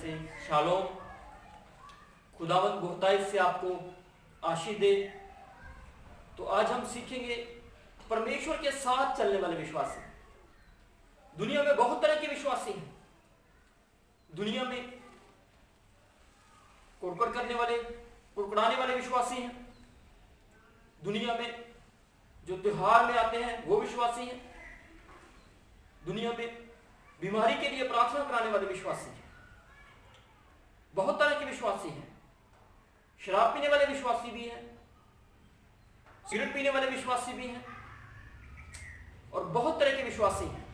से शालोम। खुदावंद बहुतायत से आपको आशीष दे। तो आज हम सीखेंगे परमेश्वर के साथ चलने वाले विश्वासी। दुनिया में बहुत तरह के विश्वासी हैं। दुनिया में कुड़कुड़ करने वाले, कुड़कुड़ाने वाले विश्वासी हैं। दुनिया में जो त्योहार में आते हैं वो विश्वासी हैं। दुनिया में बीमारी के लिए प्रार्थना कराने वाले विश्वासी हैं। बहुत तरह के विश्वासी हैं। शराब पीने वाले विश्वासी भी हैं, सिगरेट पीने वाले विश्वासी भी हैं और बहुत तरह के विश्वासी हैं।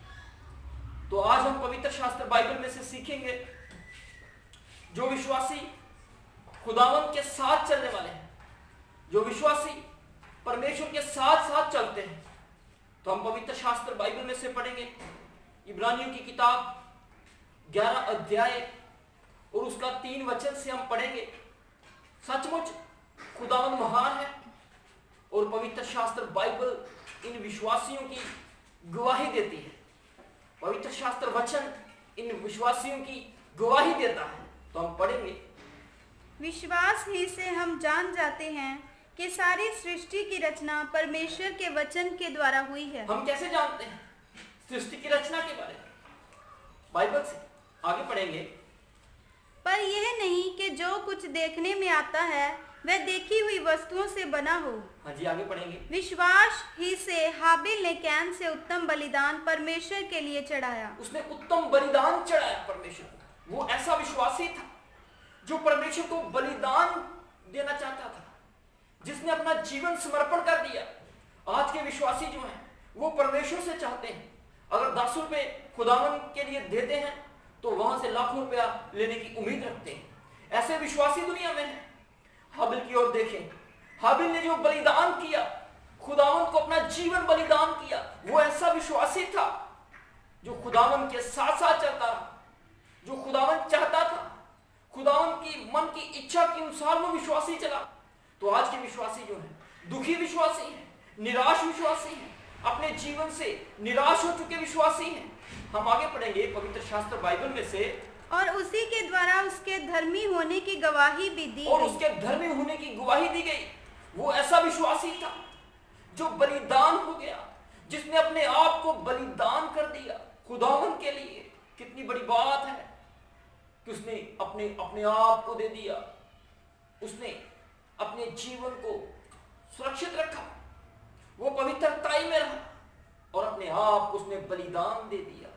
तो आज हम पवित्र शास्त्र बाइबल में से सीखेंगे जो विश्वासी खुदावंद के साथ चलने वाले हैं, जो विश्वासी परमेश्वर के साथ साथ चलते हैं। तो हम पवित्र शास्त्र बाइबल में से पढ़ेंगे इब्रानियों की किताब 11 अध्याय और उसका 3 वचन से हम पढ़ेंगे। सचमुच खुदावंद महान है और पवित्र शास्त्र बाइबल इन विश्वासियों की गवाही देती है। पवित्र शास्त्र वचन इन विश्वासियों की गवाही देता है। तो हम पढ़ेंगे। विश्वास ही से हम जान जाते हैं कि सारी सृष्टि की रचना परमेश्वर के वचन के द्वारा हुई है। हम कैसे जानते हैं सृष्टि की रचना के बारे में? बाइबल से आगे पढ़ेंगे। पर यह नहीं कि जो कुछ देखने में आता है वह देखी हुई वस्तुओं से बना हो। हाँ जी, आगे पढ़ेंगे। विश्वास ही से हाबिल ने कैन से उत्तम बलिदान परमेश्वर के लिए चढ़ाया। उसने उत्तम बलिदान चढ़ाया परमेश्वर को। वो ऐसा विश्वासी था जो परमेश्वर को बलिदान देना चाहता था, जिसने अपना जीवन समर्पण कर दिया। आज के विश्वासी जो हैं वो परमेश्वर से चाहते हैं अगर 10 रुपए खुदावन के लिए देते हैं तो वहां से लाखों रुपया लेने की उम्मीद रखते हैं। ऐसे विश्वासी दुनिया में हैं। हाबिल की ओर देखें। हाबिल ने जो बलिदान किया, खुदावन को अपना जीवन बलिदान किया, वो ऐसा विश्वासी था जो खुदावन के साथ साथ चलता रहा, जो खुदावन चाहता था, खुदावन की मन की इच्छा के अनुसार वो विश्वासी चला। तो आज के विश्वासी जो हैं दुखी विश्वासी हैं, निराश विश्वासी हैं, अपने जीवन से निराश हो चुके विश्वासी हैं। हम आगे पढ़ेंगे पवित्र शास्त्र बाइबल में से। और उसी के द्वारा उसके धर्मी होने की गवाही भी दी और गई। उसके धर्मी होने की गवाही दी गई। वो ऐसा विश्वासी था जो बलिदान हो गया, जिसने अपने आप को बलिदान कर दिया खुदावन के लिए। कितनी बड़ी बात है कि उसने अपने आप को दे दिया। उसने अपने जीवन को सुरक्षित रखा, वो पवित्रताई में रहा और अपने आप उसने बलिदान दे दिया।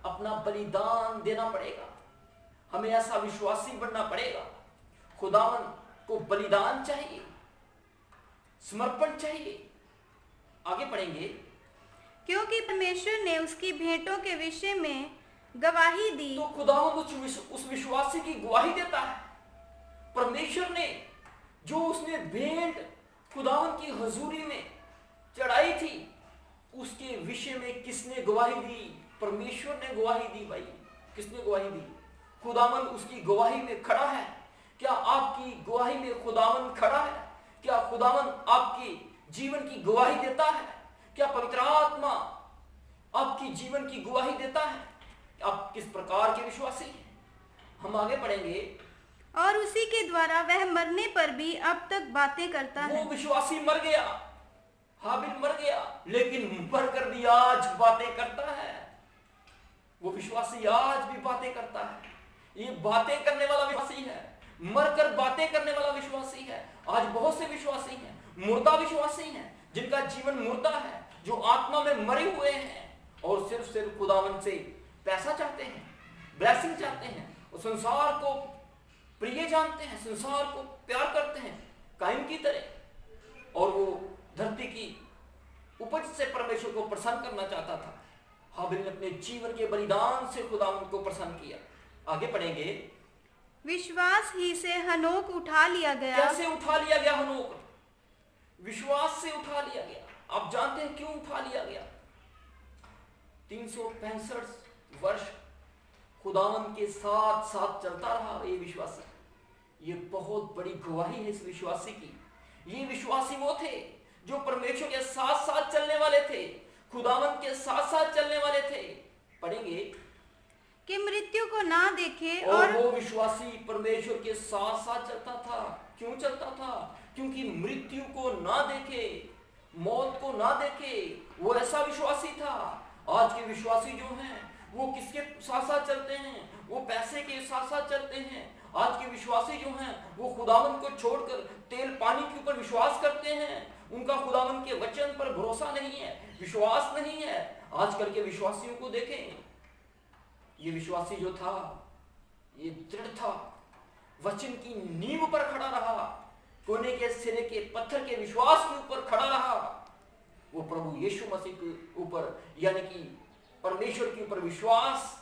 अपना बलिदान देना पड़ेगा। हमें ऐसा विश्वासी बनना पड़ेगा। खुदावन को बलिदान चाहिए, समर्पण चाहिए। आगे पढ़ेंगे। क्योंकि परमेश्वर ने उसकी भेंटों के विषय में गवाही दी। तो खुदावन उस विश्वासी की गवाही देता है। परमेश्वर ने जो उसने भेंट खुदावन की हजूरी में चढ़ाई थी, उसके विषय में किसने गवाही दी? परमेश्वर ने गवाही दी। भाई, किसने गवाही दी? खुदावन उसकी गवाही में खड़ा है। क्या आपकी गवाही में खुदावन खड़ा है? क्या खुदावन आपकी जीवन की गवाही देता है? क्या पवित्र आत्मा आपकी जीवन की गवाही देता है? आप किस प्रकार के विश्वासी हैं? हम आगे पढ़ेंगे। और उसी के द्वारा वह मरने पर भी अब तक बातें करता है। वो विश्वासी मर गया, हाबिल मर गया, लेकिन मर कर भी आज बातें करता है। वो विश्वासी आज भी बातें करता है। ये बातें करने वाला विश्वासी है, मरकर बातें करने वाला विश्वासी है। आज बहुत से विश्वासी हैं, मुर्दा विश्वासी हैं, जिनका जीवन मुर्दा है, जो आत्मा में मरे हुए हैं और सिर्फ खुदावन से पैसा चाहते हैं, ब्लेसिंग चाहते हैं और संसार को प्रिय जानते हैं, संसार को प्यार करते हैं कायम की तरह। और वो धरती की उपज से परमेश्वर को प्रसन्न करना चाहता था। हाबिल ने अपने जीवन के बलिदान से खुदावंद को प्रसन्न किया। आगे पढ़ेंगे। विश्वास ही से हनोक उठा लिया गया। कैसे उठा लिया गया हनोक? विश्वास से उठा लिया गया। आप जानते हैं क्यों उठा लिया गया? 365 वर्ष खुदावंद के साथ साथ चलता रहा ये विश्वासी। ये बहुत बड़ी गवाही है इस विश्वासी की। ये विश्वासी वो थे जो परमेश्वर के साथ साथ चलने वाले थे, खुदावंद के साथ साथ चलने वाले थे। पढ़ेंगे कि मृत्यु को ना देखे और और वो विश्वासी परमेश्वर के साथ साथ चलता था। क्यों चलता था? क्योंकि मृत्यु को ना देखे, मौत को ना देखे, वो ऐसा विश्वासी था। आज के विश्वासी जो हैं वो किसके साथ साथ चलते हैं? वो पैसे के साथ साथ चलते हैं। आज के विश्वासी जो हैं वो खुदावंद को छोड़कर तेल पानी के ऊपर विश्वास करते हैं। उनका खुदावंद के वचन पर भरोसा नहीं है, विश्वास नहीं है। आजकल के विश्वासियों को देखें, ये विश्वासी जो था ये दृढ़ था, वचन की नींव पर खड़ा रहा, कोने के सिरे के पत्थर के विश्वास के ऊपर खड़ा रहा। वो प्रभु यीशु मसीह के ऊपर यानी कि परमेश्वर के ऊपर विश्वास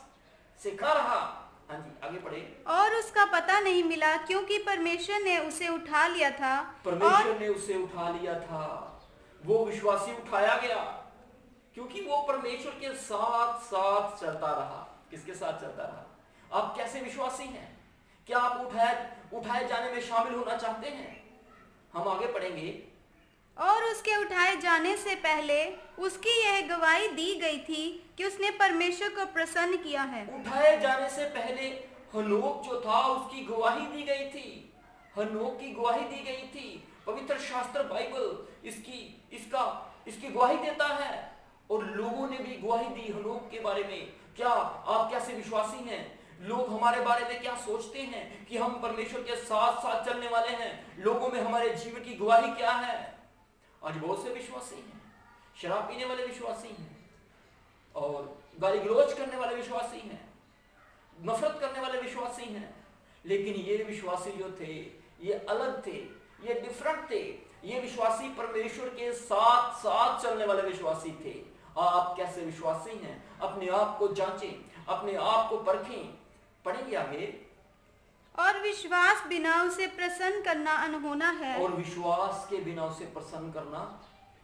से खड़ा रहा। हाँ जी, आगे पढ़े। और उसका पता नहीं मिला क्योंकि परमेश्वर ने उसे उठा लिया था। परमेश्वर ने उसे उठा लिया था। वो विश्वासी उठाया गया क्योंकि वो परमेश्वर के साथ साथ चलता रहा। किसके साथ चलता रहा? आप कैसे विश्वासी हैं? क्या आप उठाए जाने में शामिल होना चाहते हैं? हम आगे पढ़ेंगे। और उसके उठाए जाने से पहले उसकी यह गवाही दी गई थी कि उसने परमेश्वर को प्रसन्न किया है। उठाए जाने से पहले हनोक जो था उसकी गवाही दी गई थी। हनोक की गवाही दी गई थी। पवित्र शास्त्र बाइबल इसकी गवाही देता है और लोगों ने भी गवाही दी हनोक के बारे में। क्या आप कैसे विश्वासी हैं? लोग हमारे बारे में क्या सोचते हैं कि हम परमेश्वर के साथ साथ चलने वाले हैं? लोगों में हमारे जीवन की गवाही क्या है? आज बहुत से विश्वासी हैं, शराब पीने वाले विश्वासी हैं और गाली गलौज करने वाले विश्वासी हैं, नफरत करने वाले विश्वासी हैं। लेकिन ये विश्वासी जो थे ये अलग थे, ये डिफरेंट थे। ये विश्वासी परमेश्वर के साथ साथ चलने वाले विश्वासी थे। आप कैसे विश्वासी हैं? अपने आप को जांचें, अपने आप को परखें। पढ़ेंगे आगे। और विश्वास बिना उसे प्रसन्न करना अनहोना है। और विश्वास के बिना उसे प्रसन्न करना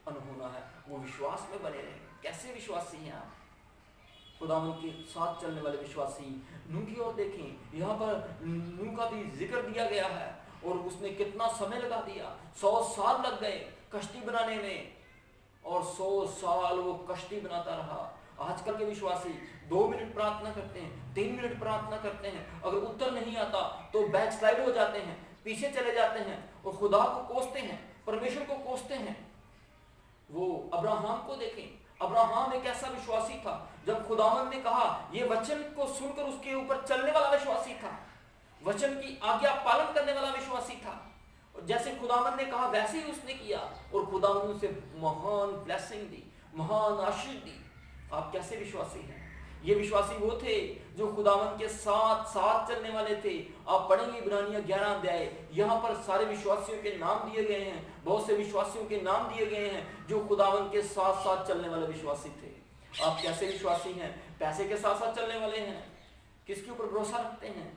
अनहोना है। वो विश्वास में बने रहे। कैसे विश्वासी हैं आप? खुदावंद के साथ चलने वाले विश्वासी। नूह की ओर देखें, यहाँ पर नूह का भी जिक्र दिया गया है और उसने कितना समय लगा दिया। 100 साल लग गए कश्ती बनाने में और 100 साल वो कश्ती बनाता रहा। आजकल के विश्वासी 2 मिनट प्रार्थना करते हैं, 3 मिनट प्रार्थना करते हैं, अगर उत्तर नहीं आता तो बैक स्लाइड हो जाते हैं, पीछे चले जाते हैं और खुदा को कोसते हैं, परमेश्वर को कोसते हैं। वो अब्राहम को देखें, अब्राहम एक ऐसा विश्वासी था, जब खुदावंद ने कहा ये वचन को सुनकर उसके ऊपर चलने वाला विश्वासी था, वचन की आज्ञा पालन करने वाला विश्वासी था। जैसे खुदावंद ने कहा वैसे ही उसने किया और खुदावंद उसे महान ब्लेसिंग दी, महान आशीष दी। आप कैसे विश्वासी हैं? ये विश्वासी वो थे जो खुदावंद के साथ साथ चलने वाले थे। आप पढ़ेंगे इब्रानियें 11 अध्याय, यहाँ पर सारे विश्वासियों के नाम दिए गए हैं। बहुत से विश्वासियों के नाम दिए गए हैं जो खुदावंद के साथ साथ चलने वाले विश्वासी थे। आप कैसे विश्वासी हैं? पैसे के साथ साथ चलने वाले हैं? किसके ऊपर भरोसा रखते हैं?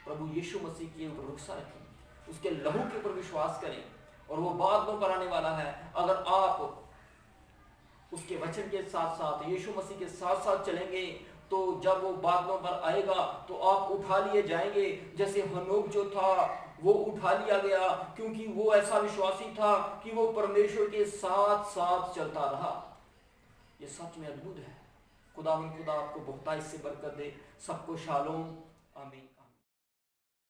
प्रभु यीशु मसीह के ऊपर भरोसा रखें, उसके लहू के ऊपर विश्वास करें और वो बादलों पर आने वाला है। अगर आप उसके वचन के साथ साथ यीशु मसीह के साथ साथ चलेंगे तो जब वो बादलों पर आएगा तो आप उठा लिए जाएंगे। जैसे हनोक जो था वो उठा लिया गया क्योंकि वो ऐसा विश्वासी था कि वो परमेश्वर के साथ साथ चलता रहा। ये सच में अद्भुत है। खुदा आपको बहुतायत से बरकत दे। सबको शालोम, आमीन।